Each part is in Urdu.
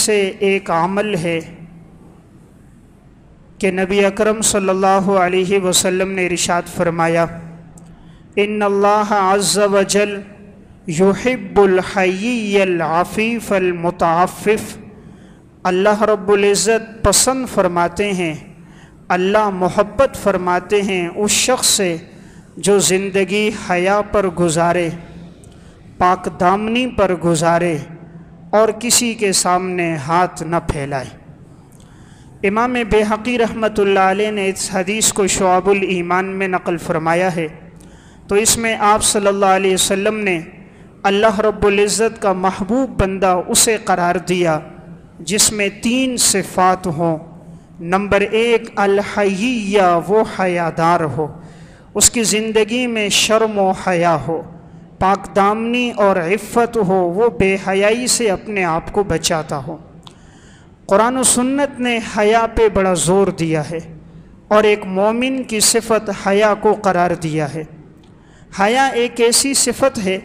سے ایک عمل ہے کہ نبی اکرم صلی اللہ علیہ وسلم نے ارشاد فرمایا ان اللہ عز وجل یحب الحیی العفیف المتعفف، اللہ رب العزت پسند فرماتے ہیں، اللہ محبت فرماتے ہیں اس شخص سے جو زندگی حیا پر گزارے، پاک دامنی پر گزارے اور کسی کے سامنے ہاتھ نہ پھیلائے۔ امام بیہقی رحمۃ اللہ علیہ نے اس حدیث کو شعب الایمان میں نقل فرمایا ہے، تو اس میں آپ صلی اللہ علیہ وسلم نے اللہ رب العزت کا محبوب بندہ اسے قرار دیا جس میں 3 صفات ہوں۔ نمبر 1 الحییہ، وہ حیادار ہو، اس کی زندگی میں شرم و حیا ہو، پاک دامنی اور عفت ہو، وہ بے حیائی سے اپنے آپ کو بچاتا ہو۔ قرآن و سنت نے حیا پہ بڑا زور دیا ہے اور ایک مومن کی صفت حیا کو قرار دیا ہے۔ حیا ایک ایسی صفت ہے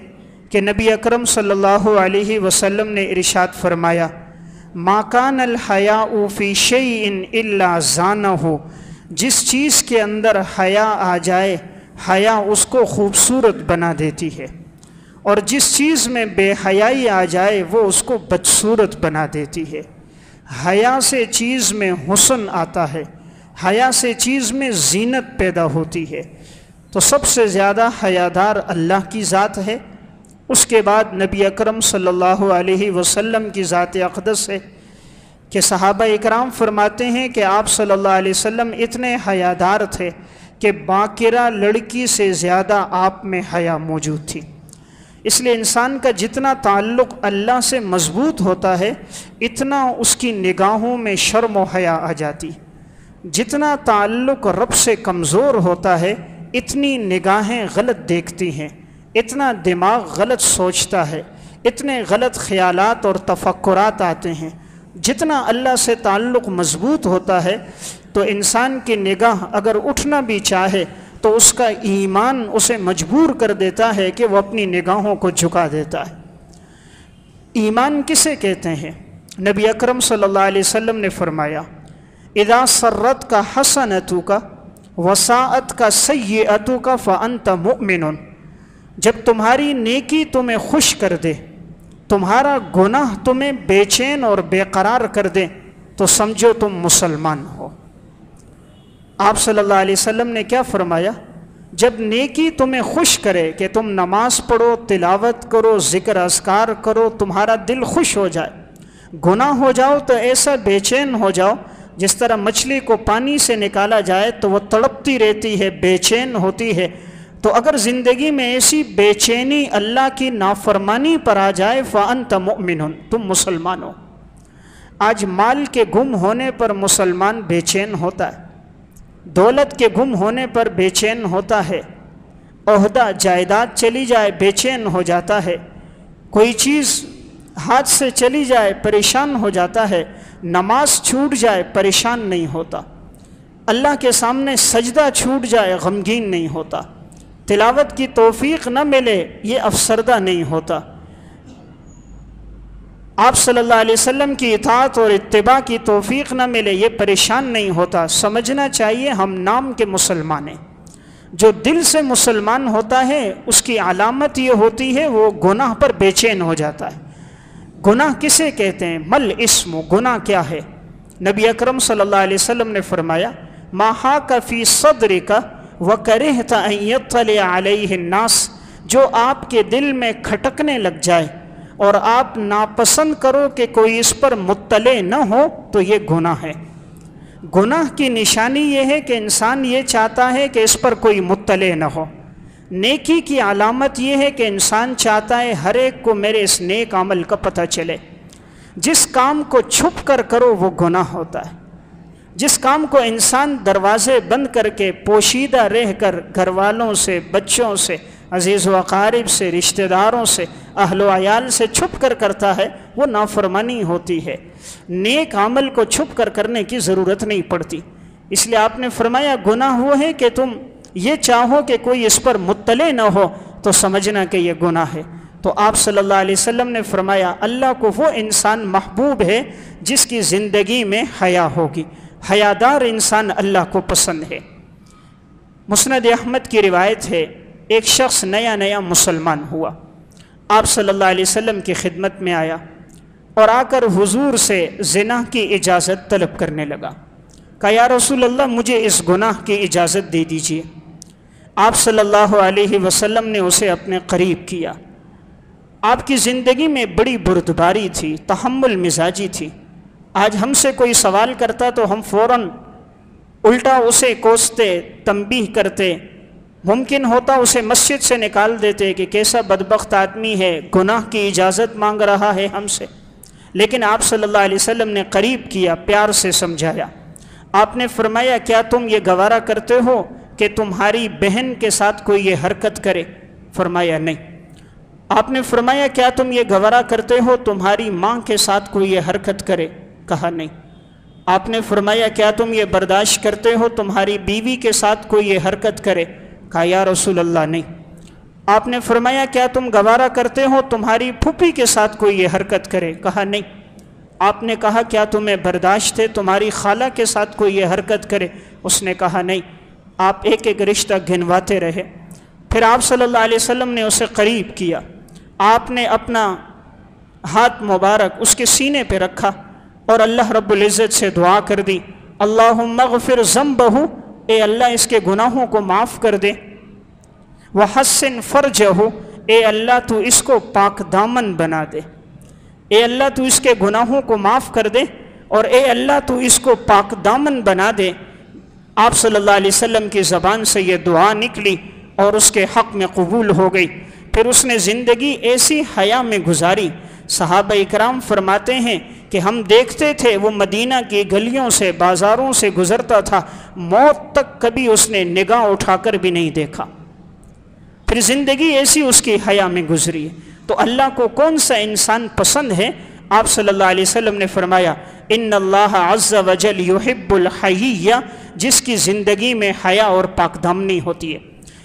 کہ نبی اکرم صلی اللہ علیہ وسلم نے ارشاد فرمایا ما کان الحیاء فی شیء الا زانہ، جس چیز کے اندر حیا آ جائے حیا اس کو خوبصورت بنا دیتی ہے، اور جس چیز میں بے حیائی آ جائے وہ اس کو بدصورت بنا دیتی ہے۔ حیا سے چیز میں حسن آتا ہے، حیا سے چیز میں زینت پیدا ہوتی ہے۔ تو سب سے زیادہ حیادار اللہ کی ذات ہے، اس کے بعد نبی اکرم صلی اللہ علیہ وسلم کی ذات اقدس ہے کہ صحابہ اکرام فرماتے ہیں کہ آپ صلی اللہ علیہ وسلم اتنے حیادار تھے کہ باکرہ لڑکی سے زیادہ آپ میں حیا موجود تھی۔ اس لیے انسان کا جتنا تعلق اللہ سے مضبوط ہوتا ہے اتنا اس کی نگاہوں میں شرم و حیا آ جاتی، جتنا تعلق رب سے کمزور ہوتا ہے اتنی نگاہیں غلط دیکھتی ہیں، اتنا دماغ غلط سوچتا ہے، اتنے غلط خیالات اور تفکرات آتے ہیں۔ جتنا اللہ سے تعلق مضبوط ہوتا ہے تو انسان کی نگاہ اگر اٹھنا بھی چاہے تو اس کا ایمان اسے مجبور کر دیتا ہے کہ وہ اپنی نگاہوں کو جھکا دیتا ہے۔ ایمان کسے کہتے ہیں؟ نبی اکرم صلی اللہ علیہ وسلم نے فرمایا اذا سرت کا حسنتک وساءت کا سیئتک فانت مؤمن، جب تمہاری نیکی تمہیں خوش کر دے، تمہارا گناہ تمہیں بے چین اور بے قرار کر دے تو سمجھو تم مسلمان ہو۔ آپ صلی اللہ علیہ وسلم نے کیا فرمایا؟ جب نیکی تمہیں خوش کرے کہ تم نماز پڑھو، تلاوت کرو، ذکر اذکار کرو، تمہارا دل خوش ہو جائے، گناہ ہو جاؤ تو ایسا بے چین ہو جاؤ جس طرح مچھلی کو پانی سے نکالا جائے تو وہ تڑپتی رہتی ہے، بے چین ہوتی ہے۔ تو اگر زندگی میں ایسی بے چینی اللہ کی نافرمانی پر آ جائے فَأَنْتَ مُؤْمِنٌ، تم مسلمان ہو۔ آج مال کے گم ہونے پر مسلمان بے چین ہوتا ہے، دولت کے گم ہونے پر بے چین ہوتا ہے، عہدہ جائیداد چلی جائے بے چین ہو جاتا ہے، کوئی چیز ہاتھ سے چلی جائے پریشان ہو جاتا ہے، نماز چھوٹ جائے پریشان نہیں ہوتا، اللہ کے سامنے سجدہ چھوٹ جائے غمگین نہیں ہوتا، تلاوت کی توفیق نہ ملے یہ افسردہ نہیں ہوتا، آپ صلی اللہ علیہ وسلم کی اطاعت اور اتباع کی توفیق نہ ملے یہ پریشان نہیں ہوتا۔ سمجھنا چاہیے ہم نام کے مسلمان ہیں، جو دل سے مسلمان ہوتا ہے اس کی علامت یہ ہوتی ہے وہ گناہ پر بے چین ہو جاتا ہے۔ گناہ کسے کہتے ہیں؟ مل اسم، گناہ کیا ہے؟ نبی اکرم صلی اللہ علیہ وسلم نے فرمایا ما حاک فی صدرک وکرہت ان یطلع علیہ الناس، جو آپ کے دل میں کھٹکنے لگ جائے اور آپ ناپسند کرو کہ کوئی اس پر مطلع نہ ہو تو یہ گناہ ہے۔ گناہ کی نشانی یہ ہے کہ انسان یہ چاہتا ہے کہ اس پر کوئی مطلع نہ ہو۔ نیکی کی علامت یہ ہے کہ انسان چاہتا ہے ہر ایک کو میرے اس نیک عمل کا پتہ چلے۔ جس کام کو چھپ کر کرو وہ گناہ ہوتا ہے، جس کام کو انسان دروازے بند کر کے پوشیدہ رہ کر گھر والوں سے، بچوں سے، عزیز و اقارب سے، رشتہ داروں سے، اہل و عیال سے چھپ کر کرتا ہے وہ نافرمانی ہوتی ہے۔ نیک عمل کو چھپ کر کرنے کی ضرورت نہیں پڑتی، اس لیے آپ نے فرمایا گناہ وہ ہے کہ تم یہ چاہو کہ کوئی اس پر مطلع نہ ہو تو سمجھنا کہ یہ گناہ ہے۔ تو آپ صلی اللہ علیہ وسلم نے فرمایا اللہ کو وہ انسان محبوب ہے جس کی زندگی میں حیا ہوگی، حیادار انسان اللہ کو پسند ہے۔ مسند احمد کی روایت ہے، ایک شخص نیا مسلمان ہوا، آپ صلی اللہ علیہ وسلم کی خدمت میں آیا اور آ کر حضور سے زنا کی اجازت طلب کرنے لگا۔ کہا یا رسول اللہ مجھے اس گناہ کی اجازت دے دیجیے۔ آپ صلی اللہ علیہ وسلم نے اسے اپنے قریب کیا۔ آپ کی زندگی میں بڑی بردباری تھی، تحمل مزاجی تھی۔ آج ہم سے کوئی سوال کرتا تو ہم فوراً الٹا اسے کوستے، تنبیہ کرتے، ممکن ہوتا اسے مسجد سے نکال دیتے کہ کیسا بدبخت آدمی ہے، گناہ کی اجازت مانگ رہا ہے ہم سے۔ لیکن آپ صلی اللہ علیہ وسلم نے قریب کیا، پیار سے سمجھایا۔ آپ نے فرمایا کیا تم یہ گوارا کرتے ہو کہ تمہاری بہن کے ساتھ کوئی یہ حرکت کرے؟ فرمایا نہیں۔ آپ نے فرمایا کیا تم یہ گوارا کرتے ہو تمہاری ماں کے ساتھ کوئی یہ حرکت کرے؟ کہا نہیں۔ آپ نے فرمایا کیا تم یہ برداشت کرتے ہو تمہاری بیوی کے ساتھ کوئی یہ حرکت کرے؟ کہا یا رسول اللہ نہیں۔ آپ نے فرمایا کیا تم گوارا کرتے ہو تمہاری پھوپھی کے ساتھ کوئی یہ حرکت کرے؟ کہا نہیں۔ آپ نے کہا کیا تمہیں برداشت ہے تمہاری خالہ کے ساتھ کوئی یہ حرکت کرے؟ اس نے کہا نہیں۔ آپ ایک ایک رشتہ گنواتے رہے۔ پھر آپ صلی اللہ علیہ وسلم نے اسے قریب کیا، آپ نے اپنا ہاتھ مبارک اس کے سینے پہ رکھا اور اللہ رب العزت سے دعا کر دی، اللہم اغفر ذنبہ، اے اللہ اس کے گناہوں کو معاف کر دے، وحسن فرجہ، اے اللہ تو اس کو پاک دامن بنا دے، اے اللہ تو اس کے گناہوں کو معاف کر دے اور اے اللہ تو اس کو پاک دامن بنا دے۔ آپ صلی اللہ علیہ وسلم کی زبان سے یہ دعا نکلی اور اس کے حق میں قبول ہو گئی۔ پھر اس نے زندگی ایسی حیا میں گزاری، صحابہ اکرام فرماتے ہیں کہ ہم دیکھتے تھے وہ مدینہ کی گلیوں سے بازاروں سے گزرتا تھا، موت تک کبھی اس نے نگاہ اٹھا کر بھی نہیں دیکھا۔ پھر زندگی ایسی اس کی حیا میں گزری۔ تو اللہ کو کون سا انسان پسند ہے؟ آپ صلی اللہ علیہ وسلم نے فرمایا ان اللہ عز وجل یحب الحییہ، جس کی زندگی میں حیا اور پاک دامنی ہوتی ہے۔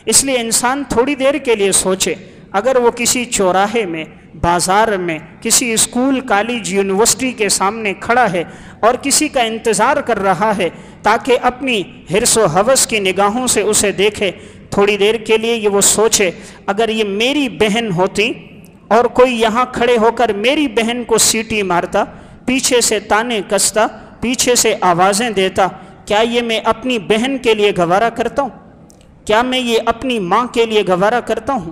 اس لیے انسان تھوڑی دیر کے لیے سوچے، اگر وہ کسی چوراہے میں، بازار میں، کسی اسکول، کالج، یونیورسٹی کے سامنے کھڑا ہے اور کسی کا انتظار کر رہا ہے تاکہ اپنی حرص و ہوس کی نگاہوں سے اسے دیکھے، تھوڑی دیر کے لیے یہ وہ سوچے اگر یہ میری بہن ہوتی اور کوئی یہاں کھڑے ہو کر میری بہن کو سیٹی مارتا، پیچھے سے تانے کستا، پیچھے سے آوازیں دیتا، کیا یہ میں اپنی بہن کے لیے گوارا کرتا ہوں؟ کیا میں یہ اپنی ماں کے لیے گوارا کرتا ہوں؟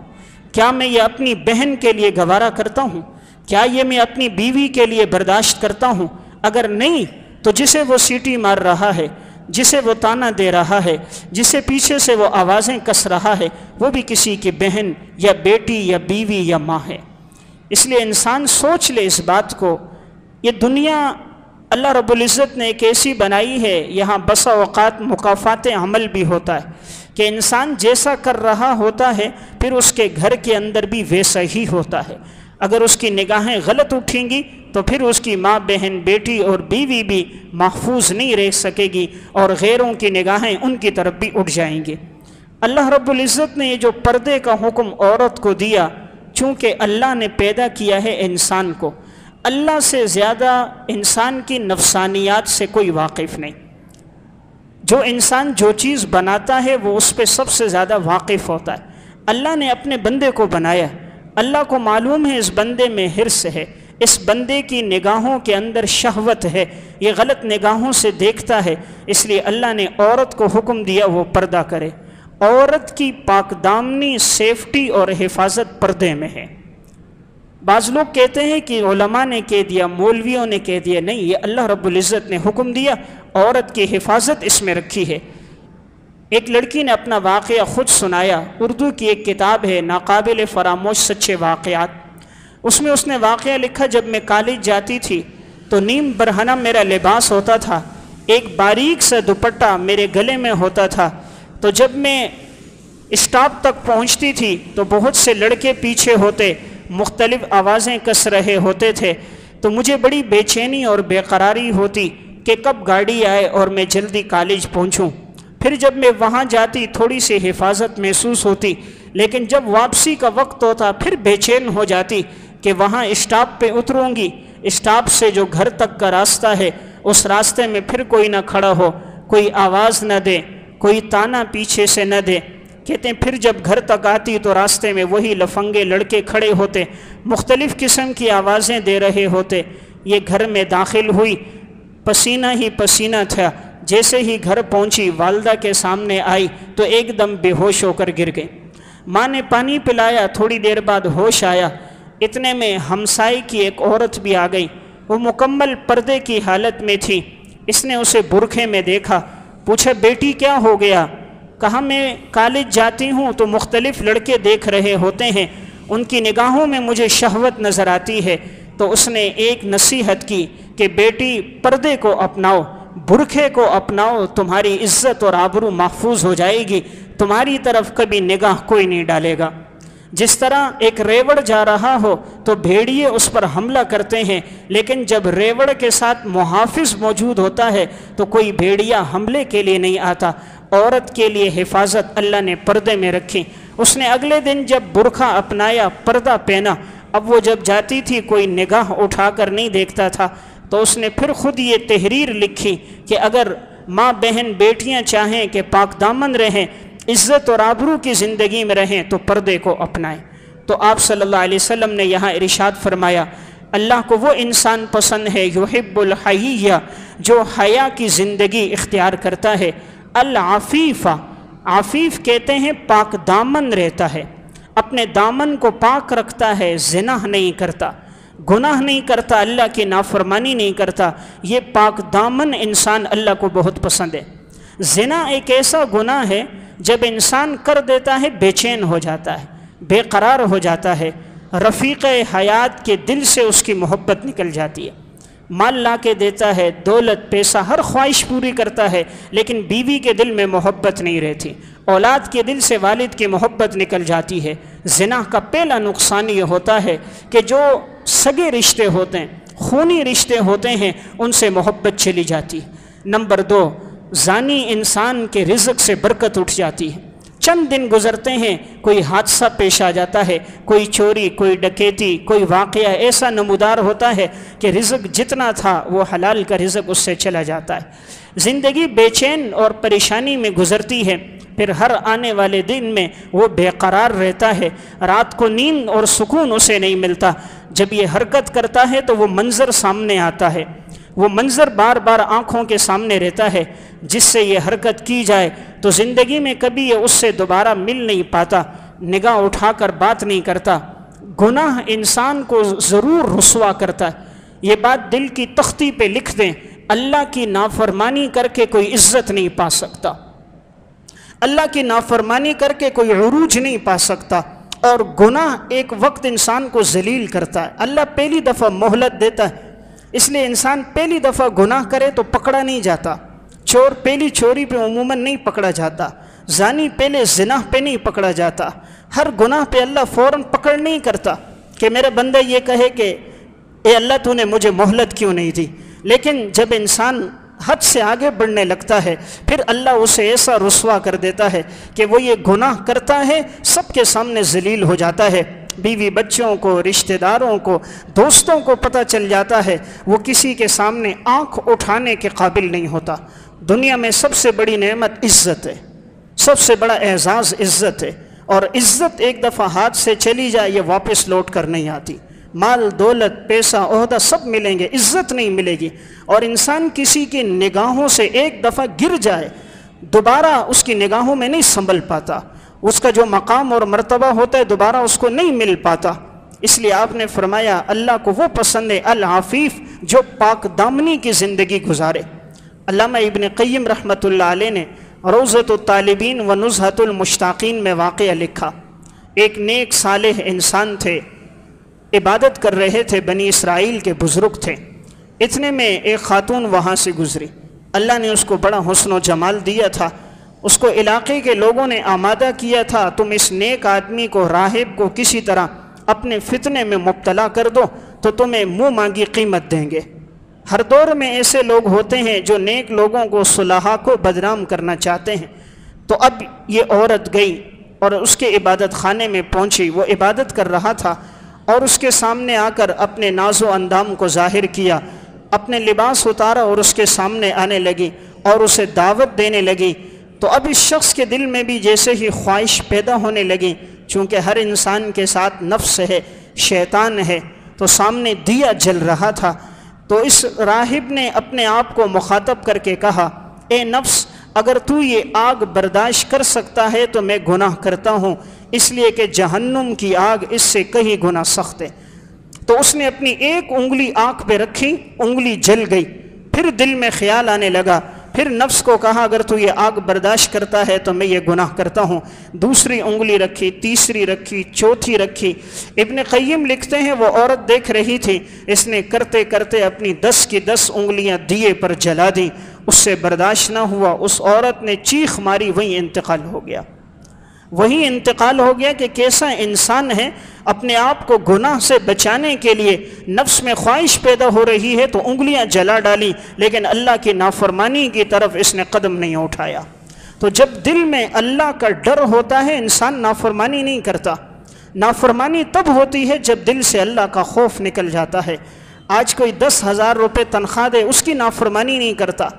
کیا میں یہ اپنی بہن کے لیے گوارا کرتا ہوں؟ کیا یہ میں اپنی بیوی کے لیے برداشت کرتا ہوں؟ اگر نہیں تو جسے وہ سیٹی مار رہا ہے، جسے وہ تانا دے رہا ہے، جسے پیچھے سے وہ آوازیں کس رہا ہے، وہ بھی کسی کی بہن یا بیٹی یا بیوی یا ماں ہے۔ اس لیے انسان سوچ لے اس بات کو، یہ دنیا اللہ رب العزت نے ایک ایسی بنائی ہے، یہاں بسا اوقات مکافات عمل بھی ہوتا ہے کہ انسان جیسا کر رہا ہوتا ہے پھر اس کے گھر کے اندر بھی ویسا ہی ہوتا ہے۔ اگر اس کی نگاہیں غلط اٹھیں گی تو پھر اس کی ماں، بہن، بیٹی اور بیوی بھی محفوظ نہیں رہ سکے گی اور غیروں کی نگاہیں ان کی طرف بھی اٹھ جائیں گی۔ اللہ رب العزت نے یہ جو پردے کا حکم عورت کو دیا، چونکہ اللہ نے پیدا کیا ہے انسان کو، اللہ سے زیادہ انسان کی نفسانیات سے کوئی واقف نہیں۔ جو انسان جو چیز بناتا ہے وہ اس پہ سب سے زیادہ واقف ہوتا ہے۔ اللہ نے اپنے بندے کو بنایا، اللہ کو معلوم ہے اس بندے میں حرص ہے، اس بندے کی نگاہوں کے اندر شہوت ہے، یہ غلط نگاہوں سے دیکھتا ہے، اس لیے اللہ نے عورت کو حکم دیا وہ پردہ کرے۔ عورت کی پاک دامنی، سیفٹی اور حفاظت پردے میں ہے۔ بعض لوگ کہتے ہیں کہ علماء نے کہہ دیا، مولویوں نے کہہ دیا، نہیں، یہ اللہ رب العزت نے حکم دیا، عورت کی حفاظت اس میں رکھی ہے۔ ایک لڑکی نے اپنا واقعہ خود سنایا، اردو کی ایک کتاب ہے ناقابل فراموش سچے واقعات، اس میں اس نے واقعہ لکھا، جب میں کالج جاتی تھی تو نیم برہنہ میرا لباس ہوتا تھا، ایک باریک سا دوپٹہ میرے گلے میں ہوتا تھا، تو جب میں اسٹاپ تک پہنچتی تھی تو بہت سے لڑکے پیچھے ہوتے، مختلف آوازیں کس رہے ہوتے تھے، تو مجھے بڑی بے چینی اور بے قراری ہوتی کہ کب گاڑی آئے اور میں جلدی کالج پہنچوں۔ پھر جب میں وہاں جاتی تھوڑی سی حفاظت محسوس ہوتی، لیکن جب واپسی کا وقت ہوتا پھر بے چین ہو جاتی کہ وہاں اسٹاپ پہ اتروں گی، اسٹاپ سے جو گھر تک کا راستہ ہے اس راستے میں پھر کوئی نہ کھڑا ہو، کوئی آواز نہ دے، کوئی تانا پیچھے سے نہ دے۔ کہتے ہیں پھر جب گھر تک آتی تو راستے میں وہی لفنگے لڑکے کھڑے ہوتے، مختلف قسم کی آوازیں دے رہے ہوتے۔ یہ گھر میں داخل ہوئی، پسینہ ہی پسینہ تھا، جیسے ہی گھر پہنچی والدہ کے سامنے آئی تو ایک دم بے ہوش ہو کر گر گئی۔ ماں نے پانی پلایا، تھوڑی دیر بعد ہوش آیا، اتنے میں ہمسائے کی ایک عورت بھی آ گئی، وہ مکمل پردے کی حالت میں تھی۔ اس نے اسے برقعے میں دیکھا، پوچھا بیٹی کیا ہو گیا؟ کہا میں کالج جاتی ہوں تو مختلف لڑکے دیکھ رہے ہوتے ہیں، ان کی نگاہوں میں مجھے شہوت نظر آتی ہے۔ تو اس نے ایک نصیحت کی کہ بیٹی پردے کو اپناؤ، برقعے کو اپناؤ، تمہاری عزت اور آبرو محفوظ ہو جائے گی، تمہاری طرف کبھی نگاہ کوئی نہیں ڈالے گا۔ جس طرح ایک ریوڑ جا رہا ہو تو بھیڑیے اس پر حملہ کرتے ہیں، لیکن جب ریوڑ کے ساتھ محافظ موجود ہوتا ہے تو کوئی بھیڑیا حملے کے لیے نہیں آتا۔ عورت کے لیے حفاظت اللہ نے پردے میں رکھی۔ اس نے اگلے دن جب برقعہ اپنایا، پردہ پہنا، اب وہ جب جاتی تھی کوئی نگاہ اٹھا کر نہیں دیکھتا تھا، تو اس نے پھر خود یہ تحریر لکھی کہ اگر ماں بہن بیٹیاں چاہیں کہ پاک دامن رہیں، عزت اور آبرو کی زندگی میں رہیں، تو پردے کو اپنائیں۔ تو آپ صلی اللہ علیہ وسلم نے یہاں ارشاد فرمایا اللہ کو وہ انسان پسند ہے یحب الحیہ، جو حیا کی زندگی اختیار کرتا ہے، العفیفہ، عفیف کہتے ہیں پاک دامن رہتا ہے، اپنے دامن کو پاک رکھتا ہے، زنا نہیں کرتا، گناہ نہیں کرتا، اللہ کی نافرمانی نہیں کرتا۔ یہ پاک دامن انسان اللہ کو بہت پسند ہے۔ زنا ایک ایسا گناہ ہے جب انسان کر دیتا ہے بے چین ہو جاتا ہے، بے قرار ہو جاتا ہے، رفیق حیات کے دل سے اس کی محبت نکل جاتی ہے۔ مال لا کے دیتا ہے، دولت پیسہ ہر خواہش پوری کرتا ہے، لیکن بیوی کے دل میں محبت نہیں رہتی، اولاد کے دل سے والد کی محبت نکل جاتی ہے۔ زنا کا پہلا نقصان یہ ہوتا ہے کہ جو سگے رشتے ہوتے ہیں، خونی رشتے ہوتے ہیں، ان سے محبت چلی جاتی۔ نمبر 2، زانی انسان کے رزق سے برکت اٹھ جاتی ہے۔ چند دن گزرتے ہیں، کوئی حادثہ پیش آ جاتا ہے، کوئی چوری، کوئی ڈکیتی، کوئی واقعہ ایسا نمودار ہوتا ہے کہ رزق جتنا تھا وہ حلال کا رزق اس سے چلا جاتا ہے۔ زندگی بے چین اور پریشانی میں گزرتی ہے، پھر ہر آنے والے دن میں وہ بے قرار رہتا ہے، رات کو نیند اور سکون اسے نہیں ملتا۔ جب یہ حرکت کرتا ہے تو وہ منظر سامنے آتا ہے، وہ منظر بار بار آنکھوں کے سامنے رہتا ہے، جس سے یہ حرکت کی جائے تو زندگی میں کبھی یہ اس سے دوبارہ مل نہیں پاتا، نگاہ اٹھا کر بات نہیں کرتا۔ گناہ انسان کو ضرور رسوا کرتا ہے، یہ بات دل کی تختی پہ لکھ دیں، اللہ کی نافرمانی کر کے کوئی عزت نہیں پا سکتا، اللہ کی نافرمانی کر کے کوئی عروج نہیں پا سکتا، اور گناہ ایک وقت انسان کو ذلیل کرتا ہے۔ اللہ پہلی دفعہ مہلت دیتا ہے، اس لیے انسان پہلی دفعہ گناہ کرے تو پکڑا نہیں جاتا، چور پہلی چوری پہ عموماً نہیں پکڑا جاتا، زانی پہلے زنا پہ نہیں پکڑا جاتا، ہر گناہ پہ اللہ فوراً پکڑ نہیں کرتا کہ میرا بندہ یہ کہے کہ اے اللہ تو نے مجھے مہلت کیوں نہیں دی۔ لیکن جب انسان حد سے آگے بڑھنے لگتا ہے پھر اللہ اسے ایسا رسوا کر دیتا ہے کہ وہ یہ گناہ کرتا ہے، سب کے سامنے ذلیل ہو جاتا ہے، بیوی بچوں کو، رشتہ داروں کو، دوستوں کو پتہ چل جاتا ہے، وہ کسی کے سامنے آنکھ اٹھانے کے قابل نہیں ہوتا۔ دنیا میں سب سے بڑی نعمت عزت ہے، سب سے بڑا اعزاز عزت ہے، اور عزت ایک دفعہ ہاتھ سے چلی جائے یہ واپس لوٹ کر نہیں آتی۔ مال دولت پیسہ عہدہ سب ملیں گے، عزت نہیں ملے گی، اور انسان کسی کی نگاہوں سے ایک دفعہ گر جائے دوبارہ اس کی نگاہوں میں نہیں سنبھل پاتا، اس کا جو مقام اور مرتبہ ہوتا ہے دوبارہ اس کو نہیں مل پاتا۔ اس لیے آپ نے فرمایا اللہ کو وہ پسند ہے العفیف، جو پاک دامنی کی زندگی گزارے۔ علامہ ابن قیم رحمۃ اللہ علیہ نے روضۃ الطالبین و نزہۃ المشتاقین میں واقعہ لکھا، ایک نیک صالح انسان تھے، عبادت کر رہے تھے، بنی اسرائیل کے بزرگ تھے، اتنے میں ایک خاتون وہاں سے گزری، اللہ نے اس کو بڑا حسن و جمال دیا تھا، اس کو علاقے کے لوگوں نے آمادہ کیا تھا تم اس نیک آدمی کو، راہب کو کسی طرح اپنے فتنے میں مبتلا کر دو تو تمہیں منہ مانگی قیمت دیں گے۔ ہر دور میں ایسے لوگ ہوتے ہیں جو نیک لوگوں کو، صلحاء کو بدنام کرنا چاہتے ہیں۔ تو اب یہ عورت گئی، اور اس کے عبادت خانے میں پہنچی، وہ عبادت کر رہا تھا اور اس کے سامنے آ کر اپنے ناز و اندام کو ظاہر کیا، اپنے لباس اتارا اور اس کے سامنے آنے لگی اور اسے دعوت دینے لگی۔ تو اب اس شخص کے دل میں بھی جیسے ہی خواہش پیدا ہونے لگی، چونکہ ہر انسان کے ساتھ نفس ہے، شیطان ہے، تو سامنے دیا جل رہا تھا۔ تو اس راہب نے اپنے آپ کو مخاطب کر کے کہا، اے نفس، اگر تو یہ آگ برداشت کر سکتا ہے تو میں گناہ کرتا ہوں، اس لیے کہ جہنم کی آگ اس سے کہیں گنا سخت ہے۔ تو اس نے اپنی ایک انگلی آنکھ پہ رکھی، انگلی جل گئی۔ پھر دل میں خیال آنے لگا، پھر نفس کو کہا اگر تو یہ آگ برداشت کرتا ہے تو میں یہ گناہ کرتا ہوں۔ دوسری انگلی رکھی، تیسری رکھی، چوتھی رکھی۔ ابن قیم لکھتے ہیں وہ عورت دیکھ رہی تھی، اس نے کرتے کرتے اپنی 10 کی 10 انگلیاں دیے پر جلا دیں، اس سے برداشت نہ ہوا، اس عورت نے چیخ ماری، وہیں انتقال ہو گیا۔ وہی انتقال ہو گیا کہ کیسا انسان ہے، اپنے آپ کو گناہ سے بچانے کے لیے نفس میں خواہش پیدا ہو رہی ہے تو انگلیاں جلا ڈالی، لیکن اللہ کی نافرمانی کی طرف اس نے قدم نہیں اٹھایا۔ تو جب دل میں اللہ کا ڈر ہوتا ہے انسان نافرمانی نہیں کرتا۔ نافرمانی تب ہوتی ہے جب دل سے اللہ کا خوف نکل جاتا ہے۔ آج کوئی 10,000 روپے تنخواہ دے، اس کی نافرمانی نہیں کرتا۔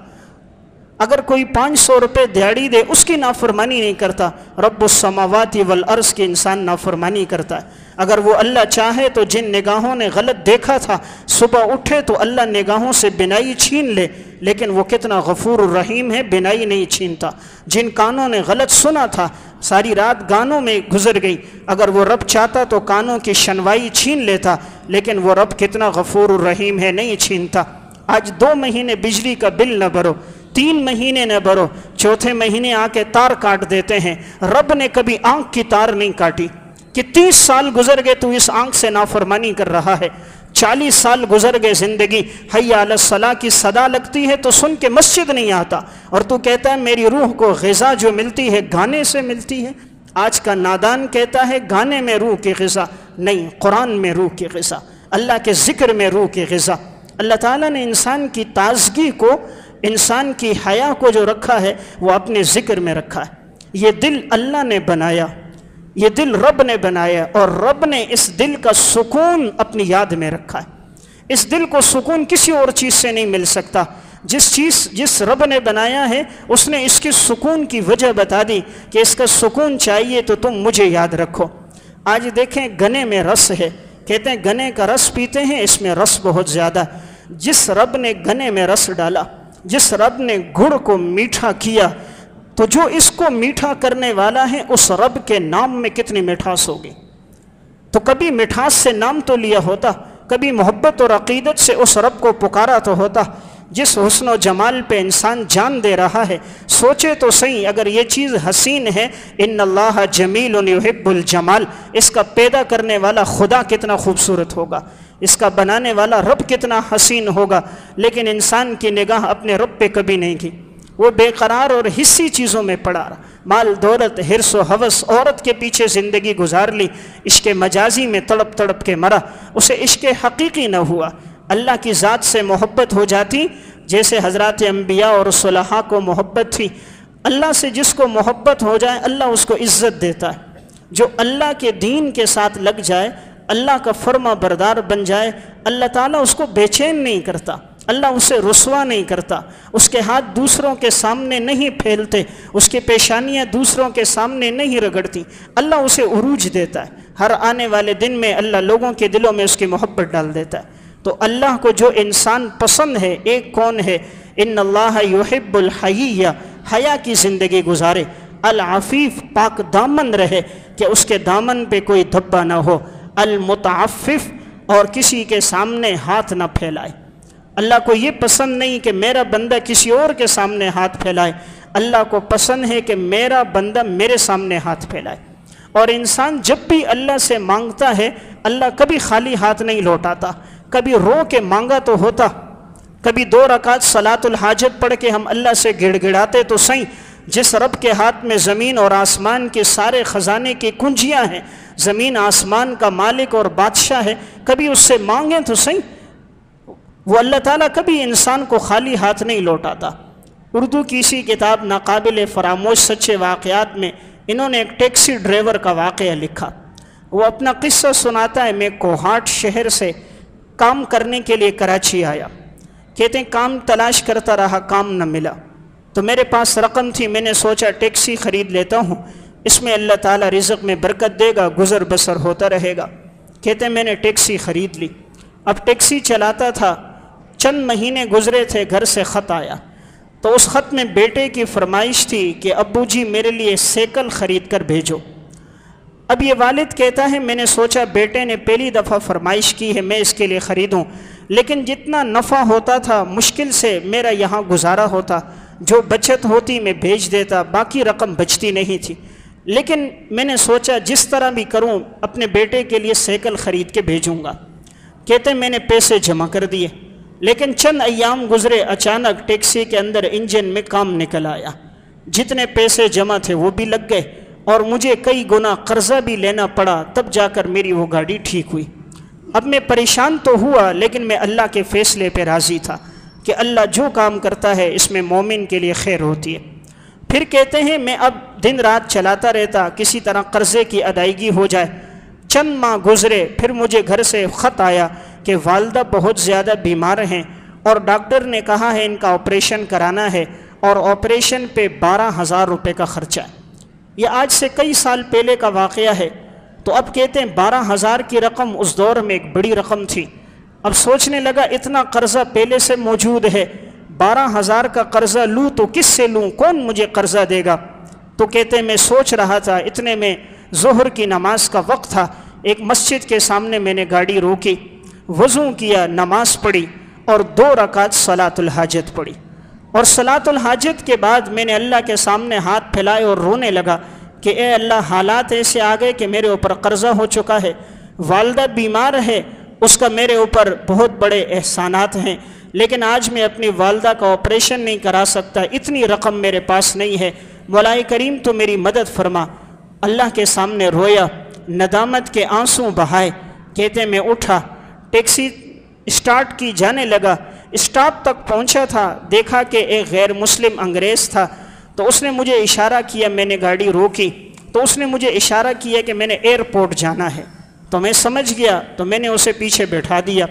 اگر کوئی 500 روپے دیہڑی دے، اس کی نافرمانی نہیں کرتا۔ رب السماوات والارض کی انسان نافرمانی کرتا ہے۔ اگر وہ اللہ چاہے تو جن نگاہوں نے غلط دیکھا تھا، صبح اٹھے تو اللہ نگاہوں سے بینائی چھین لے، لیکن وہ کتنا غفور الرحیم ہے، بینائی نہیں چھینتا۔ جن کانوں نے غلط سنا تھا، ساری رات گانوں میں گزر گئی، اگر وہ رب چاہتا تو کانوں کی شنوائی چھین لیتا، لیکن وہ رب کتنا غفور الرحیم ہے، نہیں چھینتا۔ آج 2 مہینے بجلی کا بل نہ بھرو، 3 مہینے نہ بھرو، 4تھے مہینے آ کے تار کاٹ دیتے ہیں۔ رب نے کبھی آنکھ کی تار نہیں کاٹی کہ 30 سال گزر گئے تو اس آنکھ سے نافرمانی کر رہا ہے، 40 سال گزر گئے زندگی، حی علی الصلاۃ کی صدا لگتی ہے تو سن کے مسجد نہیں آتا، اور تو کہتا ہے میری روح کو غذا جو ملتی ہے گانے سے ملتی ہے۔ آج کا نادان کہتا ہے گانے میں روح کی غذا نہیں، قرآن میں روح کی غذا، اللہ کے ذکر میں روح کی غذا۔ اللہ تعالیٰ نے انسان کی تازگی کو، انسان کی حیا کو جو رکھا ہے وہ اپنے ذکر میں رکھا ہے۔ یہ دل اللہ نے بنایا، یہ دل رب نے بنایا، اور رب نے اس دل کا سکون اپنی یاد میں رکھا ہے۔ اس دل کو سکون کسی اور چیز سے نہیں مل سکتا۔ جس رب نے بنایا ہے اس نے اس کے سکون کی وجہ بتا دی کہ اس کا سکون چاہیے تو تم مجھے یاد رکھو۔ آج دیکھیں گنے میں رس ہے، کہتے ہیں گنے کا رس پیتے ہیں، اس میں رس بہت زیادہ۔ جس رب نے گنے میں رس ڈالا، جس رب نے گڑ کو میٹھا کیا، تو جو اس کو میٹھا کرنے والا ہے اس رب کے نام میں کتنی مٹھاس ہوگی۔ تو کبھی مٹھاس سے نام تو لیا ہوتا، کبھی محبت اور عقیدت سے اس رب کو پکارا تو ہوتا۔ جس حسن و جمال پہ انسان جان دے رہا ہے، سوچے تو صحیح، اگر یہ چیز حسین ہے، ان اللہ جمیل یحب الجمال، اس کا پیدا کرنے والا خدا کتنا خوبصورت ہوگا، اس کا بنانے والا رب کتنا حسین ہوگا، لیکن انسان کی نگاہ اپنے رب پہ کبھی نہیں کی۔ وہ بے قرار اور حصی چیزوں میں پڑا رہا، مال دولت، حرص و ہوس، عورت کے پیچھے زندگی گزار لی، عشق مجازی میں تڑپ تڑپ کے مرا، اسے عشق حقیقی نہ ہوا۔ اللہ کی ذات سے محبت ہو جاتی جیسے حضرات انبیاء اور صلحاء کو محبت تھی۔ اللہ سے جس کو محبت ہو جائے اللہ اس کو عزت دیتا ہے۔ جو اللہ کے دین کے ساتھ لگ جائے، اللہ کا فرما بردار بن جائے، اللہ تعالیٰ اس کو بے چین نہیں کرتا، اللہ اسے رسوا نہیں کرتا، اس کے ہاتھ دوسروں کے سامنے نہیں پھیلتے، اس کی پیشانیاں دوسروں کے سامنے نہیں رگڑتی، اللہ اسے عروج دیتا ہے۔ ہر آنے والے دن میں اللہ لوگوں کے دلوں میں اس کی محبت ڈال دیتا ہے۔ تو اللہ کو جو انسان پسند ہے، ایک کون ہے؟ ان اللہ یحب الحییّ، حیا کی زندگی گزارے، العفیف، پاک دامن رہے کہ اس کے دامن پہ کوئی دھبا نہ ہو، المتعفف، اور کسی کے سامنے ہاتھ نہ پھیلائے۔ اللہ کو یہ پسند نہیں کہ میرا بندہ کسی اور کے سامنے ہاتھ پھیلائے، اللہ کو پسند ہے کہ میرا بندہ میرے سامنے ہاتھ پھیلائے۔ اور انسان جب بھی اللہ سے مانگتا ہے، اللہ کبھی خالی ہاتھ نہیں لوٹاتا، کبھی رو کے مانگا تو ہوتا، کبھی 2 رکعت صلاۃ الحاجت پڑھ کے ہم اللہ سے گڑ گڑاتے تو صحیح۔ جس رب کے ہاتھ میں زمین اور آسمان کے سارے خزانے کی کنجیاں ہیں، زمین آسمان کا مالک اور بادشاہ ہے، کبھی اس سے مانگیں تو صحیح۔ وہ اللہ تعالیٰ کبھی انسان کو خالی ہاتھ نہیں لوٹاتا۔ اردو کی اسی کتاب ناقابل فراموش سچے واقعات میں انہوں نے ایک ٹیکسی ڈرائیور کا واقعہ لکھا. وہ اپنا قصہ سناتا ہے. میں کوہاٹ شہر سے کام کرنے کے لیے کراچی آیا. کہتے ہیں کام تلاش کرتا رہا, کام نہ ملا, تو میرے پاس رقم تھی. میں نے سوچا ٹیکسی خرید لیتا ہوں, اس میں اللہ تعالیٰ رزق میں برکت دے گا, گزر بسر ہوتا رہے گا. کہتے ہیں میں نے ٹیکسی خرید لی. اب ٹیکسی چلاتا تھا, چند مہینے گزرے تھے, گھر سے خط آیا. تو اس خط میں بیٹے کی فرمائش تھی کہ ابو جی میرے لیے سیکل خرید کر بھیجو. اب یہ والد کہتا ہے میں نے سوچا بیٹے نے پہلی دفعہ فرمائش کی ہے, میں اس کے لیے خریدوں, لیکن جتنا نفع ہوتا تھا مشکل سے میرا یہاں گزارا ہوتا, جو بچت ہوتی میں بھیج دیتا, باقی رقم بچتی نہیں تھی. لیکن میں نے سوچا جس طرح بھی کروں اپنے بیٹے کے لیے سیکل خرید کے بھیجوں گا. کہتے ہیں میں نے پیسے جمع کر دیے, لیکن چند ایام گزرے, اچانک ٹیکسی کے اندر انجن میں کام نکل آیا. جتنے پیسے جمع تھے وہ بھی لگ گئے, اور مجھے کئی گنا قرضہ بھی لینا پڑا, تب جا کر میری وہ گاڑی ٹھیک ہوئی. اب میں پریشان تو ہوا, لیکن میں اللہ کے فیصلے پہ راضی تھا کہ اللہ جو کام کرتا ہے اس میں مومن کے لیے خیر ہوتی ہے. پھر کہتے ہیں میں اب دن رات چلاتا رہتا, کسی طرح قرضے کی ادائیگی ہو جائے. چند ماہ گزرے, پھر مجھے گھر سے خط آیا کہ والدہ بہت زیادہ بیمار ہیں اور ڈاکٹر نے کہا ہے ان کا آپریشن کرانا ہے, اور آپریشن پہ 12,000 روپے کا خرچہ ہے. یہ آج سے کئی سال پہلے کا واقعہ ہے. تو اب کہتے ہیں 12,000 کی رقم اس دور میں ایک بڑی رقم تھی. اب سوچنے لگا اتنا قرضہ پہلے سے موجود ہے, 12,000 کا قرضہ لوں تو کس سے لوں, کون مجھے قرضہ دے گا. تو کہتے ہیں میں سوچ رہا تھا, اتنے میں ظہر کی نماز کا وقت تھا. ایک مسجد کے سامنے میں نے گاڑی روکی, وضو کیا, نماز پڑھی اور 2 رکعت صلاۃ الحاجت پڑھی. اور صلاۃ الحاجت کے بعد میں نے اللہ کے سامنے ہاتھ پھیلائے اور رونے لگا کہ اے اللہ, حالات ایسے آ گئے کہ میرے اوپر قرضہ ہو چکا ہے, والدہ بیمار ہے, اس کا میرے اوپر بہت بڑے احسانات ہیں, لیکن آج میں اپنی والدہ کا آپریشن نہیں کرا سکتا, اتنی رقم میرے پاس نہیں ہے, مولا کریم تو میری مدد فرما. اللہ کے سامنے رویا, ندامت کے آنسو بہائے. کہتے میں اٹھا, ٹیکسی اسٹارٹ کی, جانے لگا. اسٹاپ تک پہنچا تھا, دیکھا کہ ایک غیر مسلم انگریز تھا. تو اس نے مجھے اشارہ کیا, میں نے گاڑی روکی تو اس نے مجھے اشارہ کیا کہ میں نے ایئرپورٹ جانا ہے. تو میں سمجھ گیا, تو میں نے اسے پیچھے بیٹھا دیا.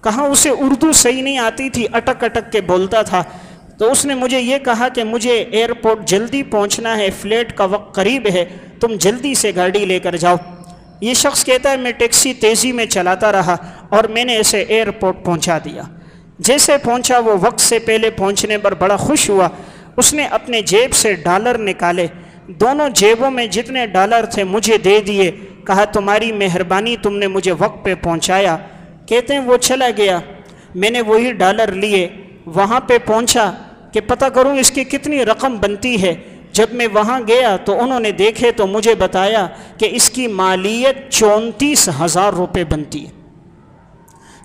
کہاں اسے اردو صحیح نہیں آتی تھی, اٹک اٹک کے بولتا تھا. تو اس نے مجھے یہ کہا کہ مجھے ایئرپورٹ جلدی پہنچنا ہے, فلیٹ کا وقت قریب ہے, تم جلدی سے گاڑی لے کر جاؤ. یہ شخص کہتا ہے میں ٹیکسی تیزی میں چلاتا رہا اور میں نے اسے ایئرپورٹ پہنچا دیا. جیسے پہنچا وہ وقت سے پہلے پہنچنے پر بڑا خوش ہوا. اس نے اپنے جیب سے ڈالر نکالے, دونوں جیبوں میں جتنے ڈالر تھے مجھے دے دیے. کہا تمہاری مہربانی, تم نے مجھے وقت پہ پہنچایا. کہتے ہیں وہ چلا گیا, میں نے وہی ڈالر لیے, وہاں پہ پہنچا کہ پتہ کروں اس کی کتنی رقم بنتی ہے. جب میں وہاں گیا تو انہوں نے دیکھے تو مجھے بتایا کہ اس کی مالیت 34,000 روپے بنتی ہے.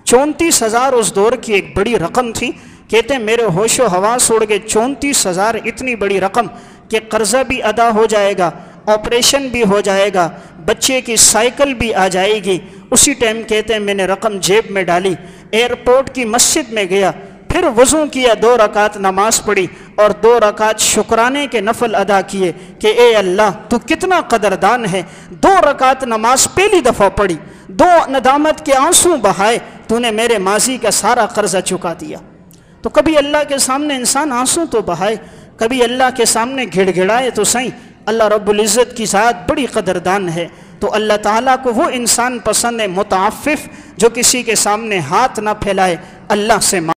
34,000 اس دور کی ایک بڑی رقم تھی. کہتے ہیں میرے ہوش و حواس اڑ گئے. 34,000 اتنی بڑی رقم کہ قرضہ بھی ادا ہو جائے گا, آپریشن بھی ہو جائے گا, بچے کی سائیکل بھی آ جائے گی. اسی ٹائم کہتے ہیں میں نے رقم جیب میں ڈالی, ایئرپورٹ کی مسجد میں گیا, پھر وضو کیا, 2 رکعت نماز پڑھی اور 2 رکعت شکرانے کے نفل ادا کیے کہ اے اللہ تو کتنا قدردان ہے. 2 رکعت نماز پہلی دفعہ پڑھی, 2 ندامت کے آنسو بہائے, تو نے میرے ماضی کا سارا قرضہ چکا دیا. تو کبھی اللہ کے سامنے انسان آنسو تو بہائے, کبھی اللہ کے سامنے گھڑ گھڑائے تو صحیح. اللہ رب العزت کی ذات بڑی قدردان ہے. تو اللہ تعالیٰ کو وہ انسان پسند ہے متعفف, جو کسی کے سامنے ہاتھ نہ پھیلائے, اللہ سے